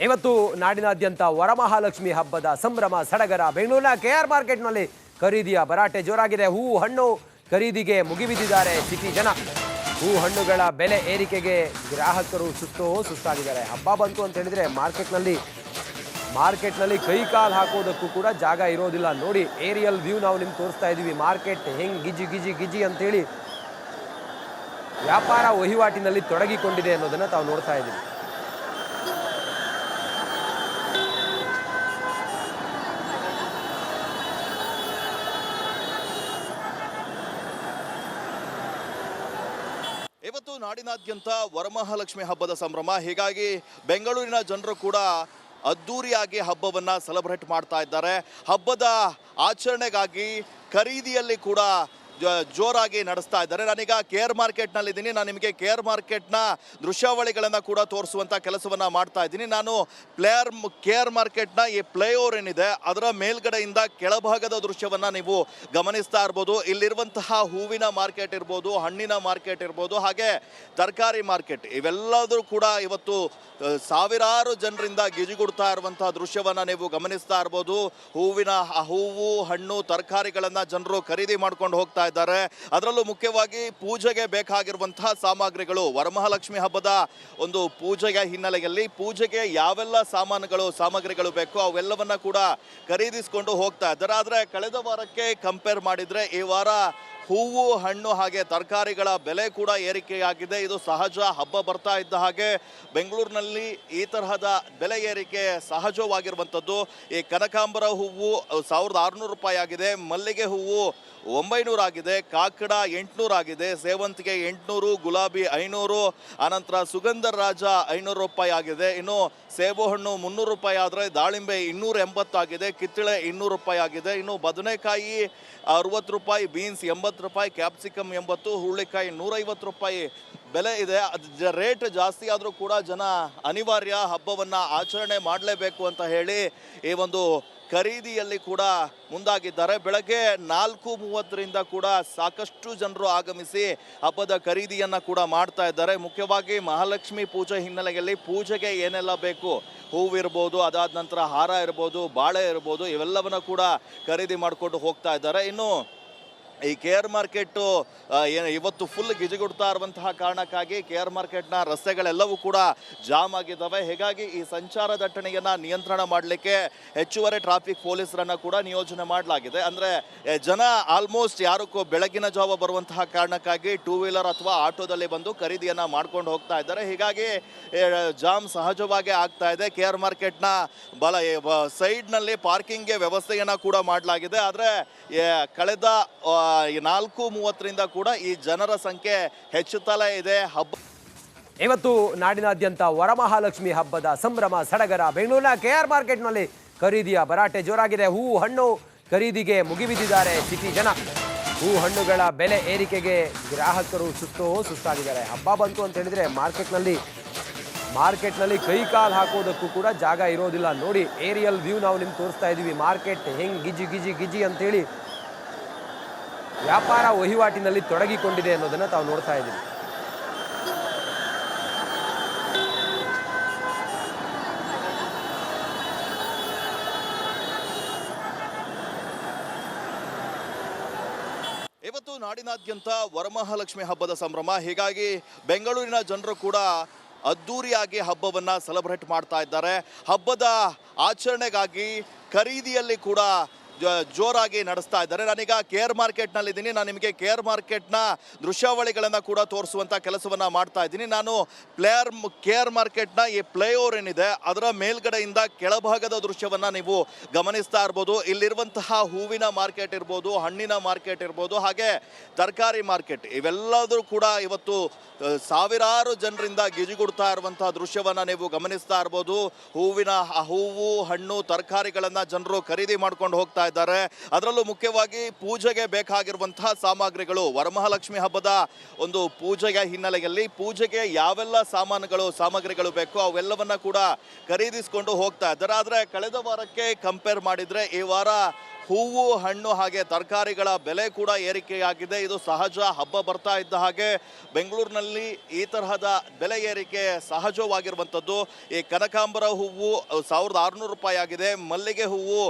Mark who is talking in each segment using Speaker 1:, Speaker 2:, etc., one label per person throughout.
Speaker 1: ಇವತ್ತು ನಾಡಿನಾದ್ಯಂತ ವರಮಹಾಲಕ್ಷ್ಮಿ ಹಬ್ಬದ ಸಂಭ್ರಮ ಸಡಗರ. ಬೆಂಗಳೂರಿನ ಕೆಆರ್ ಮಾರ್ಕೆಟ್ನಲ್ಲಿ ಖರೀದಿಯ ಭರಾಟೆ ಜೋರಾಗಿದೆ. ಹೂ ಹಣ್ಣು ಖರೀದಿಗೆ ಮುಗಿಬಿದ್ದಿದ್ದಾರೆ ಸಿಟಿ ಜನ. ಹೂ ಹಣ್ಣುಗಳ ಬೆಲೆ ಏರಿಕೆಗೆ ಗ್ರಾಹಕರು ಸುಸ್ತಾಗಿದ್ದಾರೆ. ಹಬ್ಬ ಬಂತು ಅಂತ ಹೇಳಿದ್ರೆ ಮಾರ್ಕೆಟ್ನಲ್ಲಿ ಕೈ ಕಾಲು ಹಾಕೋದಕ್ಕೂ ಕೂಡ ಜಾಗ ಇರೋದಿಲ್ಲ. ನೋಡಿ, ಏರಿಯಲ್ ವ್ಯೂ ನಾವು ನಿಮ್ಗೆ ತೋರಿಸ್ತಾ ಇದ್ದೀವಿ. ಮಾರ್ಕೆಟ್ ಹೆಂಗ್ ಗಿಜಿ ಅಂತೇಳಿ ವ್ಯಾಪಾರ ವಹಿವಾಟಿನಲ್ಲಿ ತೊಡಗಿಕೊಂಡಿದೆ ಅನ್ನೋದನ್ನ ತಾವು ನೋಡ್ತಾ ಇದ್ದೀವಿ.
Speaker 2: ಇವತ್ತು ನಾಡಿನಾದ್ಯಂತ ವರಮಹಾಲಕ್ಷ್ಮಿ ಹಬ್ಬದ ಸಂಭ್ರಮ. ಹೀಗಾಗಿ ಬೆಂಗಳೂರಿನ ಜನರು ಕೂಡ ಅದ್ದೂರಿಯಾಗಿ ಹಬ್ಬವನ್ನು ಸೆಲೆಬ್ರೇಟ್ ಮಾಡ್ತಾ ಇದ್ದಾರೆ. ಹಬ್ಬದ ಆಚರಣೆಗಾಗಿ ಖರೀದಿಯಲ್ಲಿ ಕೂಡ ಜೋರಾಗಿ ನಡೆಸ್ತಾ ಇದ್ದಾರೆ. ನಾನೀಗ ಕೇರ್ ಮಾರ್ಕೆಟ್ನಲ್ಲಿದ್ದೀನಿ. ನಾನು ನಿಮಗೆ ಕೇರ್ ಮಾರ್ಕೆಟ್ನ ದೃಶ್ಯಾವಳಿಗಳನ್ನು ಕೂಡ ತೋರಿಸುವಂಥ ಕೆಲಸವನ್ನು ಮಾಡ್ತಾ ಇದ್ದೀನಿ. ನಾನು ಕೇರ್ ಮಾರ್ಕೆಟ್ನ ಈ ಫ್ಲೈಓವರ್ ಏನಿದೆ ಅದರ ಮೇಲ್ಗಡೆಯಿಂದ ಕೆಳಭಾಗದ ದೃಶ್ಯವನ್ನು ನೀವು ಗಮನಿಸ್ತಾ ಇರ್ಬೋದು. ಇಲ್ಲಿರುವಂತಹ ಹೂವಿನ ಮಾರ್ಕೆಟ್ ಇರ್ಬೋದು, ಹಣ್ಣಿನ ಮಾರ್ಕೆಟ್ ಇರ್ಬೋದು, ಹಾಗೆ ತರಕಾರಿ ಮಾರ್ಕೆಟ್, ಇವೆಲ್ಲದೂ ಕೂಡ ಇವತ್ತು ಸಾವಿರಾರು ಜನರಿಂದ ಗಿಜಿಗುಡ್ತಾ ಇರುವಂತಹ ದೃಶ್ಯವನ್ನು ನೀವು ಗಮನಿಸ್ತಾ ಇರ್ಬೋದು. ಹೂವು ಹಣ್ಣು ತರಕಾರಿಗಳನ್ನು ಜನರು ಖರೀದಿ ಮಾಡ್ಕೊಂಡು ಹೋಗ್ತಾ ಇದ್ದಾರೆ. ಅದರಲ್ಲೂ ಮುಖ್ಯವಾಗಿ ಪೂಜೆಗೆ ಬೇಕಾಗಿರುವಂತಹ ಸಾಮಗ್ರಿಗಳು, ವರಮಹಾಲಕ್ಷ್ಮಿ ಹಬ್ಬದ ಒಂದು ಪೂಜೆಯ ಹಿನ್ನೆಲೆಯಲ್ಲಿ ಪೂಜೆಗೆ ಯಾವೆಲ್ಲ ಸಾಮಗ್ರಿಗಳು ಬೇಕೋ ಅವೆಲ್ಲವನ್ನ ಕೂಡ ಖರೀದಿಸಿಕೊಂಡು ಹೋಗ್ತಾ ಇದ್ದಾರೆ. ಆದರೆ ಕಳೆದ ವಾರಕ್ಕೆ ಕಂಪೇರ್ ಮಾಡಿದ್ರೆ ಈ ವಾರ ಹೂವು ಹಣ್ಣು ಹಾಗೆ ತರಕಾರಿಗಳ ಬೆಲೆ ಕೂಡ ಏರಿಕೆಯಾಗಿದೆ. ಇದು ಸಹಜ. ಹಬ್ಬ ಬರ್ತಾ ಇದ್ದ ಹಾಗೆ ಬೆಂಗಳೂರಿನಲ್ಲಿ ಈ ತರಹದ ಬೆಲೆ ಏರಿಕೆ ಸಹಜವಾಗಿರುವಂಥದ್ದು. ಈ ಕನಕಾಂಬರ ಹೂವು 1600 ರೂಪಾಯಿ ಆಗಿದೆ, ಮಲ್ಲಿಗೆ ಹೂವು 900 ಆಗಿದೆ, ಕಾಕಡ 800 ಆಗಿದೆ, ಸೇವಂತಿಗೆ 800, ಗುಲಾಬಿ 500, ಆನಂತರ ಸುಗಂಧ ರಾಜ 500 ರೂಪಾಯಿ ಆಗಿದೆ. ಇನ್ನು ಸೇಬು ಹಣ್ಣು 300 ರೂಪಾಯಿ ಆದರೆ ದಾಳಿಂಬೆ 280 ಆಗಿದೆ, ಕಿತ್ತಳೆ 200 ರೂಪಾಯಿ ಆಗಿದೆ. ಇನ್ನು ಬದನೆಕಾಯಿ 60 ರೂಪಾಯಿ, ಬೀನ್ಸ್ 80 ರೂಪಾಯಿ, ಕ್ಯಾಪ್ಸಿಕಮ್ 80, ಹುರುಳಿಕಾಯಿ 150 ರೂಪಾಯಿ ಬೆಲೆ ಇದೆ. ರೇಟ್ ಜಾಸ್ತಿ ಆದರೂ ಕೂಡ ಜನ ಅನಿವಾರ್ಯ, ಹಬ್ಬವನ್ನು ಆಚರಣೆ ಮಾಡಲೇಬೇಕು ಅಂತ ಹೇಳಿ ಈ ಒಂದು ಖರೀದಿಯಲ್ಲಿ ಕೂಡ ಮುಂದಾಗಿದ್ದಾರೆ. ಬೆಳಗ್ಗೆ 4:30ರಿಂದ ಕೂಡ ಸಾಕಷ್ಟು ಜನರು ಆಗಮಿಸಿ ಹಬ್ಬದ ಖರೀದಿಯನ್ನು ಕೂಡ ಮಾಡ್ತಾ ಇದ್ದಾರೆ. ಮುಖ್ಯವಾಗಿ ಮಹಾಲಕ್ಷ್ಮಿ ಪೂಜೆ ಹಿನ್ನೆಲೆಯಲ್ಲಿ ಪೂಜೆಗೆ ಏನೆಲ್ಲ ಬೇಕು, ಹೂವಿರ್ಬೋದು, ಅದಾದ ನಂತರ ಹಾರ ಇರ್ಬೋದು, ಬಾಳೆ ಇರ್ಬೋದು, ಇವೆಲ್ಲವನ್ನ ಕೂಡ ಖರೀದಿ ಮಾಡಿಕೊಂಡು ಹೋಗ್ತಾ ಇದ್ದಾರೆ. ಇನ್ನು ಈ ಕೇರ್ ಮಾರ್ಕೆಟ್ಟು ಇವತ್ತು ಫುಲ್ ಗಿಜಿಗುಡ್ತಾ ಇರುವಂತಹ ಕಾರಣಕ್ಕಾಗಿ ಕೇರ್ ಮಾರ್ಕೆಟ್ನ ರಸ್ತೆಗಳೆಲ್ಲವೂ ಕೂಡ ಜಾಮ್ ಆಗಿದ್ದಾವೆ. ಹೀಗಾಗಿ ಈ ಸಂಚಾರ ದಟ್ಟಣೆಯನ್ನು ನಿಯಂತ್ರಣ ಮಾಡಲಿಕ್ಕೆ ಹೆಚ್ಚುವರಿ ಟ್ರಾಫಿಕ್ ಪೊಲೀಸರನ್ನು ಕೂಡ ನಿಯೋಜನೆ ಮಾಡಲಾಗಿದೆ. ಅಂದರೆ ಜನ ಆಲ್ಮೋಸ್ಟ್ ಯಾರಕ್ಕೂ ಬೆಳಗಿನ ಜಾವ ಬರುವಂತಹ ಕಾರಣಕ್ಕಾಗಿ 2 ವೀಲರ್ ಅಥವಾ ಆಟೋದಲ್ಲಿ ಬಂದು ಖರೀದಿಯನ್ನು ಮಾಡ್ಕೊಂಡು ಹೋಗ್ತಾ ಇದ್ದಾರೆ. ಹೀಗಾಗಿ ಜಾಮ್ ಸಹಜವಾಗಿ ಆಗ್ತಾ ಇದೆ. ಕೇರ್ ಮಾರ್ಕೆಟ್ನ ಸೈಡ್ನಲ್ಲಿ ಪಾರ್ಕಿಂಗ್ಗೆ ವ್ಯವಸ್ಥೆಯನ್ನು ಕೂಡ ಮಾಡಲಾಗಿದೆ. ಆದರೆ ಕಳೆದ 4:30ರಿಂದ ಕೂಡ ಈ ಜನರ ಸಂಖ್ಯೆ ಹೆಚ್ಚುತ್ತಲೇ ಇದೆ.
Speaker 1: ಇವತ್ತು ನಾಡಿನಾದ್ಯಂತ ವರಮಹಾಲಕ್ಷ್ಮಿ ಹಬ್ಬದ ಸಂಭ್ರಮ ಸಡಗರ. ಬೆಂಗಳೂರಿನ ಕೆಆರ್ ಮಾರ್ಕೆಟ್ನಲ್ಲಿ ಖರೀದಿಯ ಭರಾಟೆ ಜೋರಾಗಿದೆ. ಹೂ ಹಣ್ಣು ಖರೀದಿಗೆ ಮುಗಿಬಿದ್ದಿದ್ದಾರೆ ಸಿಟಿ ಜನ. ಹೂ ಹಣ್ಣುಗಳ ಬೆಲೆ ಏರಿಕೆಗೆ ಗ್ರಾಹಕರು ಸುಸ್ತಾಗಿದ್ದಾರೆ. ಹಬ್ಬ ಬಂತು ಅಂತ ಹೇಳಿದ್ರೆ ಮಾರ್ಕೆಟ್ನಲ್ಲಿ ಕೈ ಕಾಲು ಹಾಕೋದಕ್ಕೂ ಕೂಡ ಜಾಗ ಇರೋದಿಲ್ಲ. ನೋಡಿ, ಏರಿಯಲ್ ವ್ಯೂ ನಾವು ನಿಮ್ಗೆ ತೋರಿಸ್ತಾ ಇದ್ದೀವಿ. ಮಾರ್ಕೆಟ್ ಹೆಂಗ್ ಗಿಜಿ ಅಂತೇಳಿ ವ್ಯಾಪಾರ ವಹಿವಾಟಿನಲ್ಲಿ ತೊಡಗಿಕೊಂಡಿದೆ ಅನ್ನೋದನ್ನ ತಾವು ನೋಡ್ತಾ ಇದ್ದೀವಿ.
Speaker 2: ಇವತ್ತು ನಾಡಿನಾದ್ಯಂತ ವರಮಹಾಲಕ್ಷ್ಮಿ ಹಬ್ಬದ ಸಂಭ್ರಮ. ಹೀಗಾಗಿ ಬೆಂಗಳೂರಿನ ಜನರು ಕೂಡ ಅದ್ದೂರಿಯಾಗಿ ಹಬ್ಬವನ್ನು ಸೆಲೆಬ್ರೇಟ್ ಮಾಡ್ತಾ ಇದ್ದಾರೆ. ಹಬ್ಬದ ಆಚರಣೆಗಾಗಿ ಖರೀದಿಯಲ್ಲಿ ಕೂಡ ಜೋರಾಗಿ ನಡೆಸ್ತಾ ಇದ್ದಾರೆ. ನಾನೀಗ ಕೇರ್ ಮಾರ್ಕೆಟ್ನಲ್ಲಿದ್ದೀನಿ. ನಾನು ನಿಮಗೆ ಕೇರ್ ಮಾರ್ಕೆಟ್ನ ದೃಶ್ಯಾವಳಿಗಳನ್ನು ಕೂಡ ತೋರಿಸುವಂಥ ಕೆಲಸವನ್ನು ಮಾಡ್ತಾ ಇದ್ದೀನಿ. ನಾನು ಕೇರ್ ಮಾರ್ಕೆಟ್ನ ಈ ಫ್ಲೈಓವರ್ ಏನಿದೆ ಅದರ ಮೇಲ್ಗಡೆಯಿಂದ ಕೆಳಭಾಗದ ದೃಶ್ಯವನ್ನು ನೀವು ಗಮನಿಸ್ತಾ ಇರ್ಬೋದು. ಇಲ್ಲಿರುವಂತಹ ಹೂವಿನ ಮಾರ್ಕೆಟ್ ಇರ್ಬೋದು, ಹಣ್ಣಿನ ಮಾರ್ಕೆಟ್ ಇರ್ಬೋದು, ಹಾಗೆ ತರಕಾರಿ ಮಾರ್ಕೆಟ್, ಇವೆಲ್ಲದೂ ಕೂಡ ಇವತ್ತು ಸಾವಿರಾರು ಜನರಿಂದ ಗಿಜಿಗುಡ್ತಾ ಇರುವಂತಹ ದೃಶ್ಯವನ್ನು ನೀವು ಗಮನಿಸ್ತಾ ಇರ್ಬೋದು. ಹೂವು ಹಣ್ಣು ತರಕಾರಿಗಳನ್ನು ಜನರು ಖರೀದಿ ಮಾಡ್ಕೊಂಡು ಹೋಗ್ತಾ ಇದ್ದಾರೆ. ಅದರಲ್ಲೂ ಮುಖ್ಯವಾಗಿ ಪೂಜೆಗೆ ಬೇಕಾಗಿರುವಂತಹ ಸಾಮಗ್ರಿಗಳು, ವರಮಹಾಲಕ್ಷ್ಮಿ ಹಬ್ಬದ ಒಂದು ಪೂಜೆಯ ಹಿನ್ನೆಲೆಯಲ್ಲಿ ಪೂಜೆಗೆ ಯಾವೆಲ್ಲ ಸಾಮಗ್ರಿಗಳು ಬೇಕೋ ಅವೆಲ್ಲವನ್ನ ಕೂಡ ಖರೀದಿಸಿಕೊಂಡು ಹೋಗ್ತಾ ಇದ್ದಾರೆ. ಆದರೆ ಕಳೆದ ವಾರಕ್ಕೆ ಕಂಪೇರ್ ಮಾಡಿದ್ರೆ ಈ ವಾರ ಹೂವು ಹಣ್ಣು ಹಾಗೆ ತರಕಾರಿಗಳ ಬೆಲೆ ಕೂಡ ಏರಿಕೆಯಾಗಿದೆ. ಇದು ಸಹಜ, ಹಬ್ಬ ಬರ್ತಾ ಇದ್ದ ಹಾಗೆ ಬೆಂಗಳೂರಿನಲ್ಲಿ ಈ ತರಹದ ಬೆಲೆ ಏರಿಕೆ ಸಹಜವಾಗಿರುವಂಥದ್ದು. ಈ ಕನಕಾಂಬರ ಹೂವು 1600 ರೂಪಾಯಿ ಆಗಿದೆ, ಮಲ್ಲಿಗೆ ಹೂವು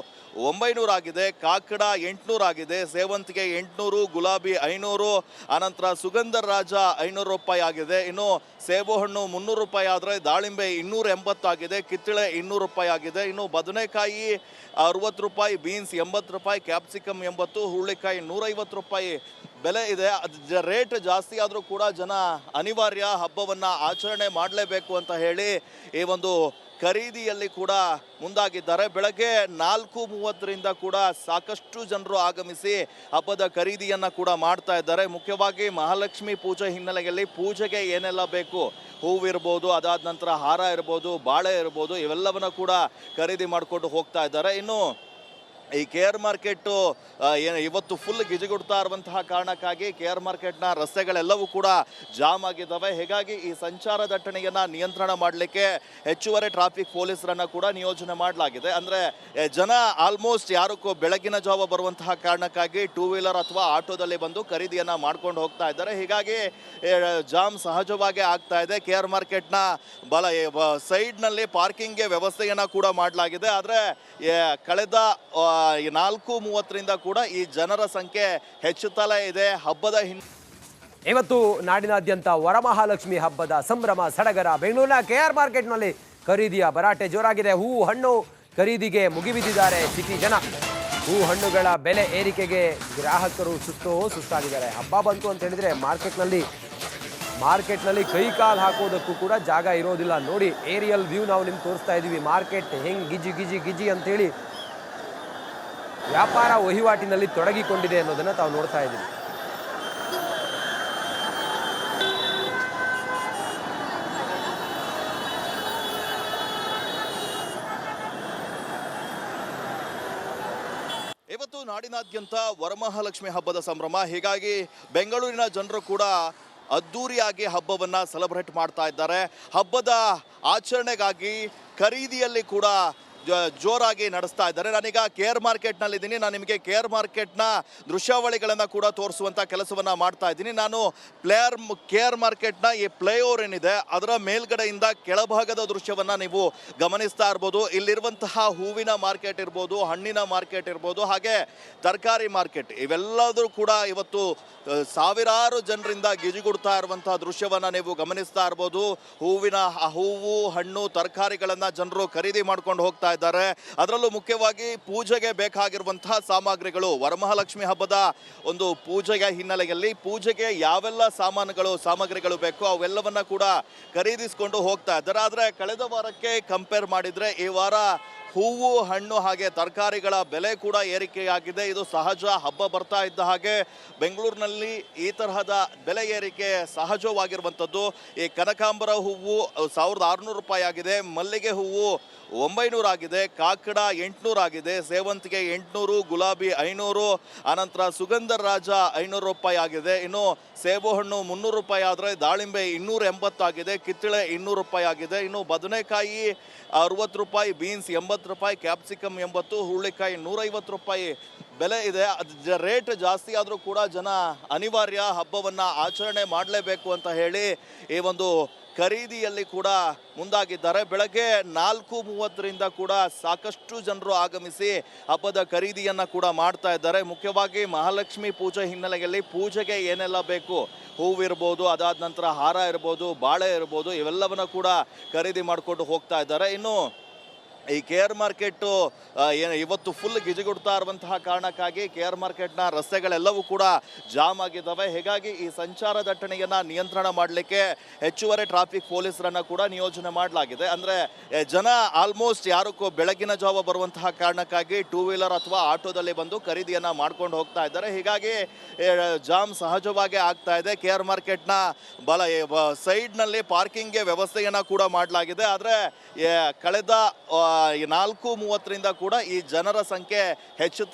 Speaker 2: 900 ಆಗಿದೆ, ಕಾಕಡ 800 ಆಗಿದೆ, ಸೇವಂತಿಗೆ 800, ಗುಲಾಬಿ 500, ಆನಂತರ ಸುಗಂಧ ರಾಜ 500 ರೂಪಾಯಿ ಆಗಿದೆ. ಇನ್ನು ಸೇಬು ಹಣ್ಣು 300 ರೂಪಾಯಿ ಆದರೆ ದಾಳಿಂಬೆ 280 ಆಗಿದೆ, ಕಿತ್ತಳೆ 200 ರೂಪಾಯಿ ಆಗಿದೆ. ಇನ್ನು ಬದನೆಕಾಯಿ 60 ರೂಪಾಯಿ, ಬೀನ್ಸ್ 80 ರೂಪಾಯಿ, ಕ್ಯಾಪ್ಸಿಕಮ್ 80, ಹುರುಳಿಕಾಯಿ 150 ರೂಪಾಯಿ ಬೆಲೆ ಇದೆ. ರೇಟ್ ಜಾಸ್ತಿ ಆದರೂ ಕೂಡ ಜನ ಅನಿವಾರ್ಯ, ಹಬ್ಬವನ್ನು ಆಚರಣೆ ಮಾಡಲೇಬೇಕು ಅಂತ ಹೇಳಿ ಈ ಒಂದು ಖರೀದಿಯಲ್ಲಿ ಕೂಡ ಮುಂದಾಗಿದ್ದಾರೆ. ಬೆಳಗ್ಗೆ 4:30ರಿಂದ ಕೂಡ ಸಾಕಷ್ಟು ಜನರು ಆಗಮಿಸಿ ಹಬ್ಬದ ಖರೀದಿಯನ್ನು ಕೂಡ ಮಾಡ್ತಾ ಇದ್ದಾರೆ. ಮುಖ್ಯವಾಗಿ ಮಹಾಲಕ್ಷ್ಮಿ ಪೂಜೆ ಹಿನ್ನೆಲೆಯಲ್ಲಿ ಪೂಜೆಗೆ ಏನೆಲ್ಲ ಬೇಕು, ಹೂವಿರ್ಬೋದು, ಅದಾದ ನಂತರ ಹಾರ ಇರ್ಬೋದು, ಬಾಳೆ ಇರ್ಬೋದು, ಇವೆಲ್ಲವನ್ನ ಕೂಡ ಖರೀದಿ ಮಾಡಿಕೊಂಡು ಹೋಗ್ತಾ ಇದ್ದಾರೆ. ಇನ್ನು ಈ KR ಮಾರ್ಕೆಟು ಏನು ಇವತ್ತು ಫುಲ್ ಗಿಜಿಗುಡ್ತಾ ಇರುವಂತಹ ಕಾರಣಕ್ಕಾಗಿ KR ಮಾರ್ಕೆಟ್ನ ರಸ್ತೆಗಳೆಲ್ಲವೂ ಕೂಡ ಜಾಮ್ ಆಗಿದ್ದಾವೆ. ಹೀಗಾಗಿ ಈ ಸಂಚಾರ ದಟ್ಟಣೆಯನ್ನು ನಿಯಂತ್ರಣ ಮಾಡಲಿಕ್ಕೆ ಹೆಚ್ಚುವರಿ ಟ್ರಾಫಿಕ್ ಪೊಲೀಸರನ್ನು ಕೂಡ ನಿಯೋಜನೆ ಮಾಡಲಾಗಿದೆ. ಅಂದರೆ ಜನ ಆಲ್ಮೋಸ್ಟ್ ಯಾರಕ್ಕೂ ಬೆಳಗಿನ ಜಾವ ಬರುವಂತಹ ಕಾರಣಕ್ಕಾಗಿ 2 ವೀಲರ್ ಅಥವಾ ಆಟೋದಲ್ಲಿ ಬಂದು ಖರೀದಿಯನ್ನು ಮಾಡ್ಕೊಂಡು ಹೋಗ್ತಾ ಇದ್ದಾರೆ. ಹೀಗಾಗಿ ಜಾಮ್ ಸಹಜವಾಗಿ ಆಗ್ತಾ ಇದೆ. KR ಮಾರ್ಕೆಟ್ನ ಸೈಡ್ನಲ್ಲಿ ಪಾರ್ಕಿಂಗ್ಗೆ ವ್ಯವಸ್ಥೆಯನ್ನು ಕೂಡ ಮಾಡಲಾಗಿದೆ. ಆದರೆ ಕಳೆದ 4:30ರಿಂದ ಕೂಡ ಈ ಜನರ ಸಂಖ್ಯೆ ಹೆಚ್ಚುತ್ತಲೇ ಇದೆ. ಹಬ್ಬದ
Speaker 1: ಇವತ್ತು ನಾಡಿನಾದ್ಯಂತ ವರಮಹಾಲಕ್ಷ್ಮಿ ಹಬ್ಬದ ಸಂಭ್ರಮ ಸಡಗರ. ಬೆಂಗಳೂರಿನ KR ಮಾರ್ಕೆಟ್ನಲ್ಲಿ ಖರೀದಿಯ ಭರಾಟೆ ಜೋರಾಗಿದೆ. ಹೂ ಹಣ್ಣು ಖರೀದಿಗೆ ಮುಗಿಬಿದ್ದಿದ್ದಾರೆ ಸಿಟಿ ಜನ. ಹೂ ಹಣ್ಣುಗಳ ಬೆಲೆ ಏರಿಕೆಗೆ ಗ್ರಾಹಕರು ಸುಸ್ತಾಗಿದ್ದಾರೆ. ಹಬ್ಬ ಬಂತು ಅಂತ ಹೇಳಿದ್ರೆ ಮಾರ್ಕೆಟ್ನಲ್ಲಿ ಕೈ ಕಾಲು ಹಾಕೋದಕ್ಕೂ ಕೂಡ ಜಾಗ ಇರೋದಿಲ್ಲ. ನೋಡಿ, ಏರಿಯಲ್ ವ್ಯೂ ನಾವು ನಿಮ್ಗೆ ತೋರಿಸ್ತಾ ಇದ್ದೀವಿ. ಮಾರ್ಕೆಟ್ ಹೆಂಗೆ ಗಿಜಿ ಅಂತೇಳಿ ವ್ಯಾಪಾರ ವಹಿವಾಟಿನಲ್ಲಿ ತೊಡಗಿಕೊಂಡಿದೆ ಅನ್ನೋದನ್ನು ತಾವು ನೋಡ್ತಾ ಇದ್ದೀವಿ.
Speaker 2: ಇವತ್ತು ನಾಡಿನಾದ್ಯಂತ ವರಮಹಾಲಕ್ಷ್ಮಿ ಹಬ್ಬದ ಸಂಭ್ರಮ. ಹೀಗಾಗಿ ಬೆಂಗಳೂರಿನ ಜನರು ಕೂಡ ಅದ್ದೂರಿಯಾಗಿ ಹಬ್ಬವನ್ನು ಸೆಲೆಬ್ರೇಟ್ ಮಾಡ್ತಾ ಇದ್ದಾರೆ. ಹಬ್ಬದ ಆಚರಣೆಗಾಗಿ ಖರೀದಿಯಲ್ಲಿ ಕೂಡ ಜೋರಾಗಿ ನಡೆಸ್ತಾ ಇದ್ದಾರೆ. ನಾನೀಗ KR ಮಾರ್ಕೆಟ್ನಲ್ಲಿದ್ದೀನಿ. ನಾನು ನಿಮಗೆ KR ಮಾರ್ಕೆಟ್ನ ದೃಶ್ಯಾವಳಿಗಳನ್ನು ಕೂಡ ತೋರಿಸುವಂಥ ಕೆಲಸವನ್ನು ಮಾಡ್ತಾ ಇದ್ದೀನಿ. ನಾನು KR ಮಾರ್ಕೆಟ್ನ ಈ ಫ್ಲೈಓವರ್ ಏನಿದೆ ಅದರ ಮೇಲ್ಗಡೆಯಿಂದ ಕೆಳಭಾಗದ ದೃಶ್ಯವನ್ನು ನೀವು ಗಮನಿಸ್ತಾ ಇರ್ಬೋದು. ಇಲ್ಲಿರುವಂತಹ ಹೂವಿನ ಮಾರ್ಕೆಟ್ ಇರ್ಬೋದು, ಹಣ್ಣಿನ ಮಾರ್ಕೆಟ್ ಇರ್ಬೋದು, ಹಾಗೆ ತರಕಾರಿ ಮಾರ್ಕೆಟ್, ಇವೆಲ್ಲದೂ ಕೂಡ ಇವತ್ತು ಸಾವಿರಾರು ಜನರಿಂದ ಗಿಜಿಗುಡ್ತಾ ಇರುವಂತಹ ದೃಶ್ಯವನ್ನು ನೀವು ಗಮನಿಸ್ತಾ ಇರ್ಬೋದು. ಹೂವು ಹಣ್ಣು ತರಕಾರಿಗಳನ್ನು ಜನರು ಖರೀದಿ ಮಾಡ್ಕೊಂಡು ಹೋಗ್ತಾ ಇದ್ದಾರೆ. ಅದರಲ್ಲೂ ಮುಖ್ಯವಾಗಿ ಪೂಜೆಗೆ ಬೇಕಾಗಿರುವಂತಹ ಸಾಮಗ್ರಿಗಳು, ವರಮಹಾಲಕ್ಷ್ಮಿ ಹಬ್ಬದ ಒಂದು ಪೂಜೆಯ ಹಿನ್ನೆಲೆಯಲ್ಲಿ ಪೂಜೆಗೆ ಯಾವೆಲ್ಲ ಸಾಮಗ್ರಿಗಳು ಬೇಕು ಅವೆಲ್ಲವನ್ನ ಕೂಡ ಖರೀದಿಸಿಕೊಂಡು ಹೋಗ್ತಾ ಇದ್ದಾರೆ. ಆದರೆ ಕಳೆದ ವಾರಕ್ಕೆ ಕಂಪೇರ್ ಮಾಡಿದರೆ ಈ ವಾರ ಹೂವು ಹಣ್ಣು ಹಾಗೆ ತರಕಾರಿಗಳ ಬೆಲೆ ಕೂಡ ಏರಿಕೆಯಾಗಿದೆ. ಇದು ಸಹಜ, ಹಬ್ಬ ಬರ್ತಾ ಇದ್ದ ಹಾಗೆ ಬೆಂಗಳೂರಿನಲ್ಲಿ ಈ ತರಹದ ಬೆಲೆ ಏರಿಕೆ ಸಹಜವಾಗಿರುವಂಥದ್ದು. ಈ ಕನಕಾಂಬರ ಹೂವು 1600 ರೂಪಾಯಿ ಆಗಿದೆ, ಮಲ್ಲಿಗೆ ಹೂವು 900 ಆಗಿದೆ, ಕಾಕಡ 800 ಆಗಿದೆ, ಸೇವಂತಿಗೆ 800, ಗುಲಾಬಿ 500, ಆನಂತರ ಸುಗಂಧ ರಾಜ 500 ರೂಪಾಯಿ ಆಗಿದೆ. ಇನ್ನು ಸೇಬು ಹಣ್ಣು 300 ರೂಪಾಯಿ ಆದರೆ ದಾಳಿಂಬೆ 280 ಆಗಿದೆ, ಕಿತ್ತಳೆ 200 ರೂಪಾಯಿ ಆಗಿದೆ. ಇನ್ನು ಬದನೆಕಾಯಿ 60 ರೂಪಾಯಿ, ಬೀನ್ಸ್ 80 ರೂಪಾಯಿ, ಕ್ಯಾಪ್ಸಿಕಮ್ 80, ಹುರುಳಿಕಾಯಿ 150 ರೂಪಾಯಿ ಬೆಲೆ ಇದೆ. ರೇಟ್ ಜಾಸ್ತಿ ಆದರೂ ಕೂಡ ಜನ ಅನಿವಾರ್ಯ, ಹಬ್ಬವನ್ನು ಆಚರಣೆ ಮಾಡಲೇಬೇಕು ಅಂತ ಹೇಳಿ ಈ ಒಂದು ಖರೀದಿಯಲ್ಲಿ ಕೂಡ ಮುಂದಾಗಿದ್ದಾರೆ. ಬೆಳಗ್ಗೆ 4:30ರಿಂದ ಕೂಡ ಸಾಕಷ್ಟು ಜನರು ಆಗಮಿಸಿ ಹಬ್ಬದ ಖರೀದಿಯನ್ನು ಕೂಡ ಮಾಡ್ತಾ ಇದ್ದಾರೆ. ಮುಖ್ಯವಾಗಿ ಮಹಾಲಕ್ಷ್ಮಿ ಪೂಜೆ ಹಿನ್ನೆಲೆಯಲ್ಲಿ ಪೂಜೆಗೆ ಏನೆಲ್ಲ ಬೇಕು, ಹೂವಿರ್ಬೋದು, ಅದಾದ ನಂತರ ಹಾರ ಇರ್ಬೋದು, ಬಾಳೆ ಇರ್ಬೋದು, ಇವೆಲ್ಲವನ್ನ ಕೂಡ ಖರೀದಿ ಮಾಡಿಕೊಂಡು ಹೋಗ್ತಾ ಇದ್ದಾರೆ. ಇನ್ನು ಈ KR ಮಾರ್ಕೆಟು ಏನು ಇವತ್ತು ಫುಲ್ ಗಿಜಿಗುಡ್ತಾ ಇರುವಂತಹ ಕಾರಣಕ್ಕಾಗಿ KR ಮಾರ್ಕೆಟ್ನ ರಸ್ತೆಗಳೆಲ್ಲವೂ ಕೂಡ ಜಾಮ್ ಆಗಿದ್ದಾವೆ. ಹೀಗಾಗಿ ಈ ಸಂಚಾರ ದಟ್ಟಣೆಯನ್ನು ನಿಯಂತ್ರಣ ಮಾಡಲಿಕ್ಕೆ ಹೆಚ್ಚುವರಿ ಟ್ರಾಫಿಕ್ ಪೊಲೀಸರನ್ನು ಕೂಡ ನಿಯೋಜನೆ ಮಾಡಲಾಗಿದೆ. ಅಂದರೆ ಜನ ಆಲ್ಮೋಸ್ಟ್ ಯಾರಕ್ಕೂ ಬೆಳಗಿನ ಜಾವ ಬರುವಂತಹ ಕಾರಣಕ್ಕಾಗಿ 2 ವೀಲರ್ ಅಥವಾ ಆಟೋದಲ್ಲಿ ಬಂದು ಖರೀದಿಯನ್ನು ಮಾಡ್ಕೊಂಡು ಹೋಗ್ತಾ ಇದ್ದಾರೆ. ಹೀಗಾಗಿ ಜಾಮ್ ಸಹಜವಾಗಿ ಆಗ್ತಾ ಇದೆ. KR ಮಾರ್ಕೆಟ್ನ ಸೈಡ್ನಲ್ಲಿ ಪಾರ್ಕಿಂಗ್ಗೆ ವ್ಯವಸ್ಥೆಯನ್ನು ಕೂಡ ಮಾಡಲಾಗಿದೆ. ಆದರೆ ಕಳೆದ 4:30ರಿಂದ ಕೂಡ ಈ ಜನರ ಸಂಖ್ಯೆ ಹೆಚ್ಚುತ್ತಾ